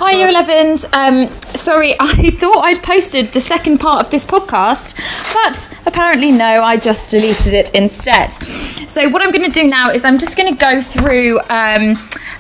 Hi Year 11s. Sorry, I thought I'd posted the second part of this podcast, but apparently no, I just deleted it instead. So what I'm going to do now is I'm just going to go through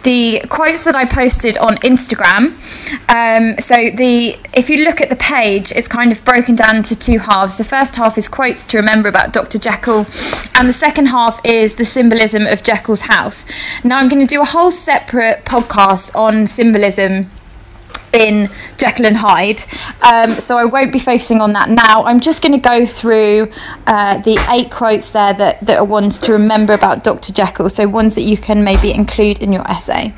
the quotes that I posted on Instagram. If you look at the page, it's kind of broken down into two halves. The first half is quotes to remember about Dr. Jekyll, and the second half is the symbolism of Jekyll's house. Now I'm going to do a whole separate podcast on symbolism in Jekyll and Hyde, so I won't be focusing on that now. I'm just going to go through the 8 quotes there that are ones to remember about Dr. Jekyll, so ones that you can maybe include in your essay.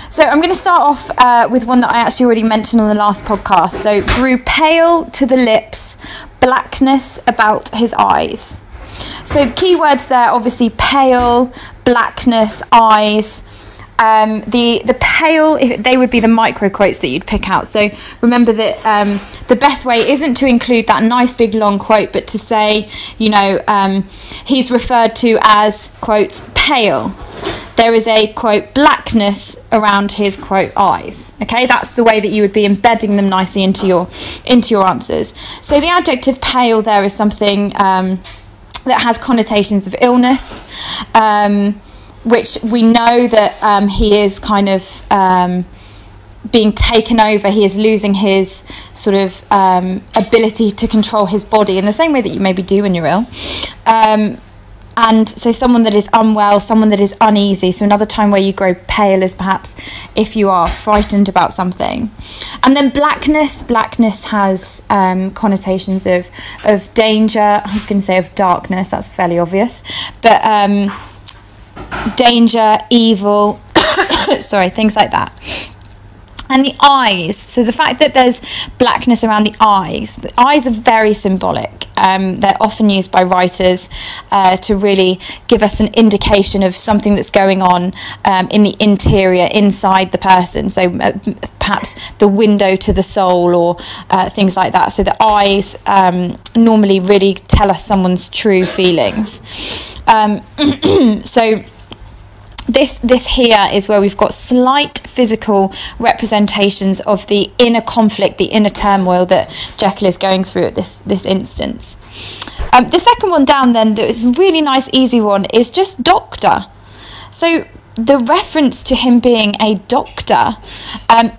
So I'm going to start off with one that I actually already mentioned on the last podcast. So, grew pale to the lips, blackness about his eyes. So the key words there, obviously pale, blackness, eyes. The pale, they would be the micro quotes that you'd pick out. So remember that the best way isn't to include that nice big long quote, but to say, you know, he's referred to as, quotes, pale. There is a, quote, blackness around his, quote, eyes. Okay, that's the way that you would be embedding them nicely into your answers. So the adjective pale there is something that has connotations of illness, which we know that he is kind of being taken over. He is losing his sort of ability to control his body in the same way that you maybe do when you're ill. And so someone that is unwell, someone that is uneasy. So another time where you grow pale is perhaps if you are frightened about something. And then blackness. Blackness has connotations of danger. I was going to say of darkness. That's fairly obvious. But danger, evil, sorry, things like that. And the eyes, so the fact that there's blackness around the eyes are very symbolic. They're often used by writers to really give us an indication of something that's going on in the interior, inside the person. So perhaps the window to the soul, or things like that. So the eyes normally really tell us someone's true feelings. So this here is where we've got slight physical representations of the inner conflict, the inner turmoil that Jekyll is going through at this instance. The second one down then, that is a really nice easy one, is just doctor. So the reference to him being a doctor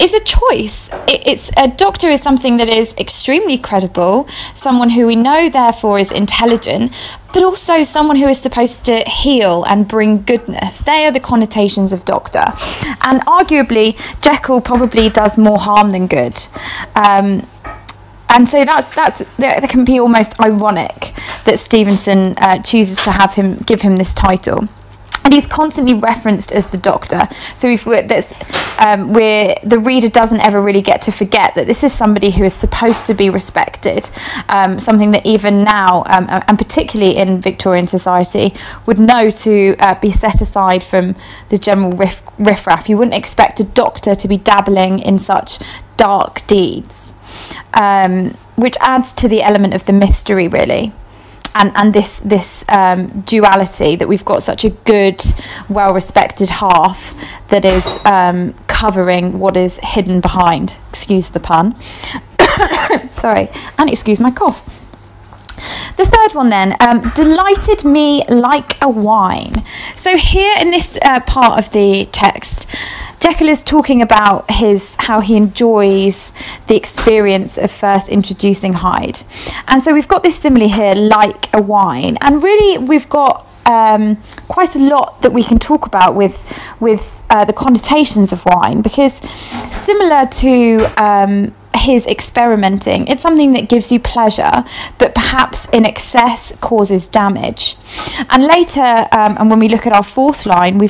is a choice. A doctor is something that is extremely credible, someone who we know therefore is intelligent, but also someone who is supposed to heal and bring goodness. They are the connotations of doctor. And arguably, Jekyll probably does more harm than good. And so that can be almost ironic that Stevenson chooses to give him this title. And he's constantly referenced as the doctor. So the reader doesn't ever really get to forget that this is somebody who is supposed to be respected, something that even now, and particularly in Victorian society, would know to be set aside from the general riffraff. You wouldn't expect a doctor to be dabbling in such dark deeds, which adds to the element of the mystery, really. And this duality, that we've got such a good, well-respected half that is covering what is hidden behind. Excuse the pun. Sorry, and excuse my cough. The third one then, delighted me like a wine. So here in this part of the text, Jekyll is talking about how he enjoys the experience of first introducing Hyde. And so we've got this simile here, like a wine. And really we've got quite a lot that we can talk about with the connotations of wine, because similar to his experimenting, it's something that gives you pleasure, but perhaps in excess causes damage. And later, and when we look at our fourth line,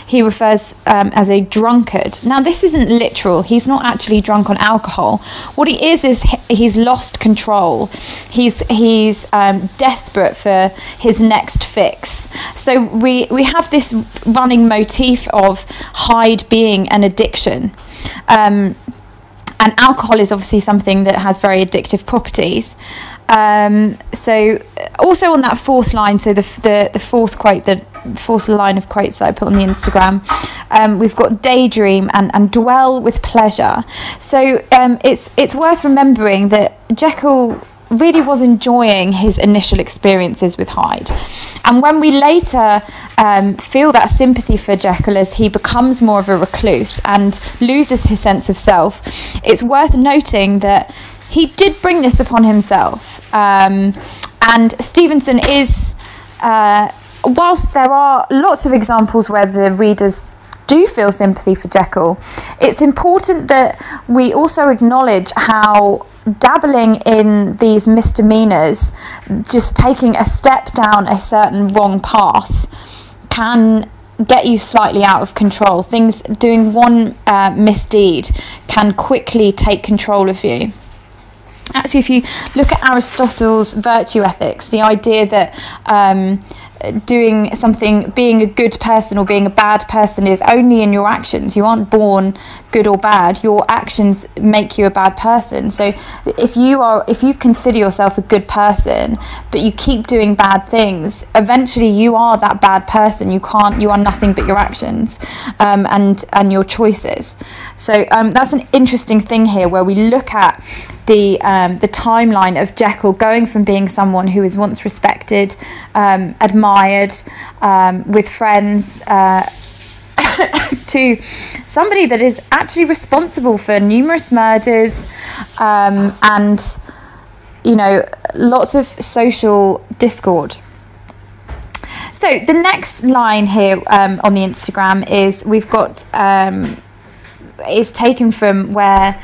he refers as a drunkard. Now this isn't literal. He's not actually drunk on alcohol. What he is he's lost control. He's desperate for his next fix. So we have this running motif of Hyde being an addiction. And alcohol is obviously something that has very addictive properties. So also on that fourth line, so the fourth quote that fourth line of quotes that I put on the Instagram. We've got daydream and dwell with pleasure. So it's worth remembering that Jekyll really was enjoying his initial experiences with Hyde, and when we later feel that sympathy for Jekyll as he becomes more of a recluse and loses his sense of self, it's worth noting that he did bring this upon himself. And Stevenson is, whilst there are lots of examples where the readers do feel sympathy for Jekyll, it's important that we also acknowledge how dabbling in these misdemeanors, just taking a step down a certain wrong path, can get you slightly out of control. Doing one misdeed can quickly take control of you. Actually, if you look at Aristotle's virtue ethics, the idea that doing something, being a good person or being a bad person, is only in your actions. You aren't born good or bad. Your actions make you a bad person. So if you consider yourself a good person but you keep doing bad things, eventually you are that bad person. You are nothing but your actions and your choices. So that's an interesting thing here, where we look at the timeline of Jekyll going from being someone who was once respected, admired, with friends, to somebody that is actually responsible for numerous murders, and lots of social discord. So the next line here on the Instagram is is taken from where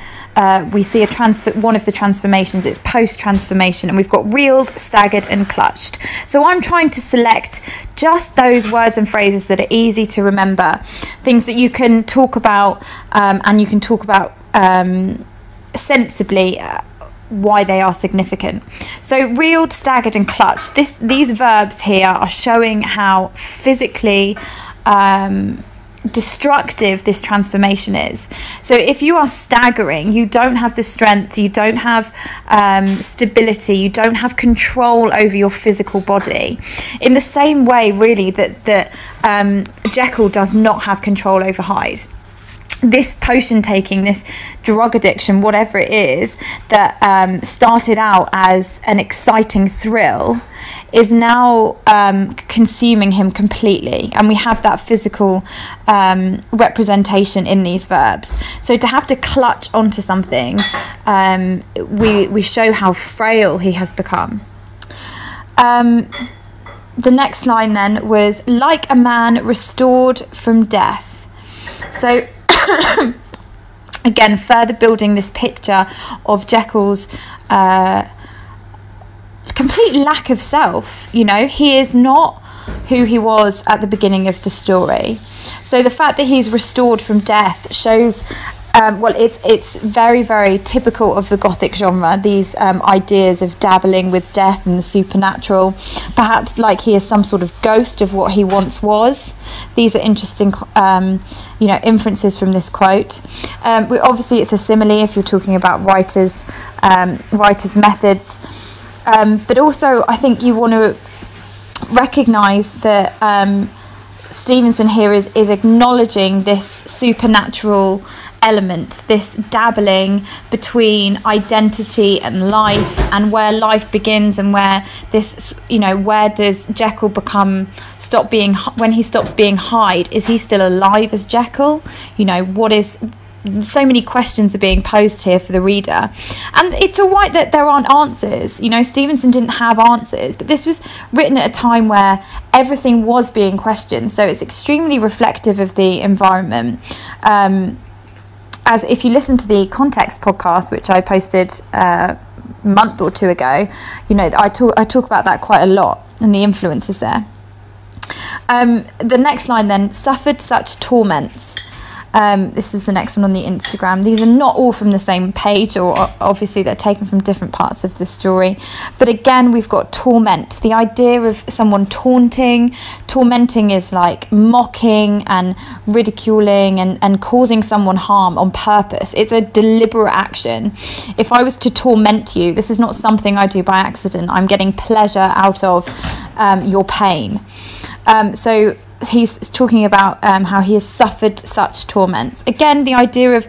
we see one of the transformations. It's post-transformation, and we've got reeled, staggered and clutched. So I'm trying to select just those words and phrases that are easy to remember, things that you can talk about, and you can talk about sensibly why they are significant. So reeled, staggered and clutched, these verbs here are showing how physically destructive this transformation is. So if you are staggering, you don't have the strength, you don't have stability, you don't have control over your physical body, in the same way really that Jekyll does not have control over Hyde. This potion taking, this drug addiction, whatever it is, that started out as an exciting thrill, is now consuming him completely, and we have that physical representation in these verbs. So to have to clutch onto something, we show how frail he has become. The next line then was like a man restored from death. So again, further building this picture of Jekyll's complete lack of self. He is not who he was at the beginning of the story. So the fact that he's restored from death shows, it's very, very typical of the Gothic genre, these ideas of dabbling with death and the supernatural, perhaps like he is some sort of ghost of what he once was. These are interesting inferences from this quote. Obviously it's a simile if you're talking about writers' methods, but also I think you want to recognise that Stevenson here is acknowledging this supernatural element, this dabbling between identity and life, and where life begins and where this, where does Jekyll when he stops being Hyde? Is he still alive as Jekyll? So many questions are being posed here for the reader, and it's all right that there aren't answers. Stevenson didn't have answers, but this was written at a time where everything was being questioned, so it's extremely reflective of the environment. As if you listen to the Context podcast, which I posted a month or two ago, I talk about that quite a lot and the influences there. The next line then, suffered such torments. This is the next one on the Instagram. These are not all from the same page, or obviously they're taken from different parts of the story. But again, we've got torment, the idea of someone taunting. Tormenting is like mocking and ridiculing and causing someone harm on purpose. It's a deliberate action. If I was to torment you, this is not something I do by accident. I'm getting pleasure out of your pain. So he's talking about how he has suffered such torments. Again, the idea of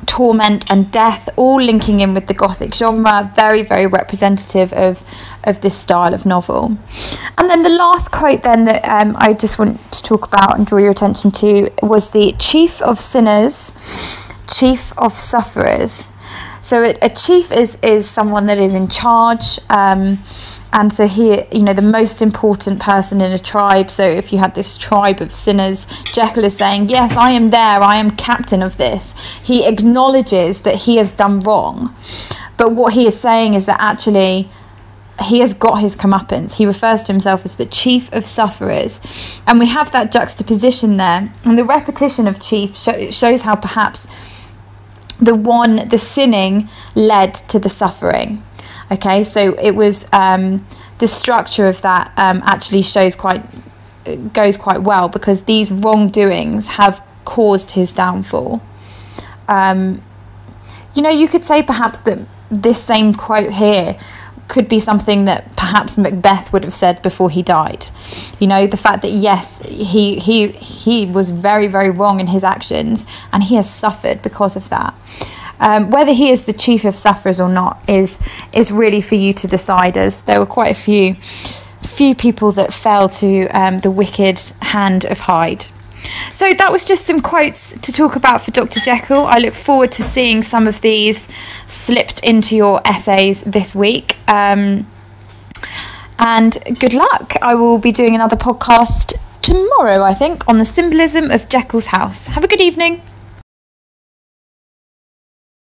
torment and death all linking in with the Gothic genre, very, very representative of this style of novel. And then the last quote then that I just want to talk about and draw your attention to was the chief of sinners, chief of sufferers. So a chief is someone that is in charge, and so here, you know, the most important person in a tribe. So if you had this tribe of sinners, Jekyll is saying, yes, I am there, I am captain of this. He acknowledges that he has done wrong, but what he is saying is that actually he has got his comeuppance. He refers to himself as the chief of sufferers, and we have that juxtaposition there, and the repetition of chief shows how perhaps the sinning led to the suffering. Okay, so it was the structure of that actually goes quite well, because these wrongdoings have caused his downfall. You know, you could say perhaps that this same quote here could be something that perhaps Macbeth would have said before he died. You know, the fact that yes, he was very, very wrong in his actions, and he has suffered because of that. Whether he is the chief of sufferers or not is really for you to decide, as there were quite a few people that fell to the wicked hand of Hyde. So that was just some quotes to talk about for Dr. Jekyll. I look forward to seeing some of these slipped into your essays this week. And good luck. I will be doing another podcast tomorrow, I think, on the symbolism of Jekyll's house. Have a good evening.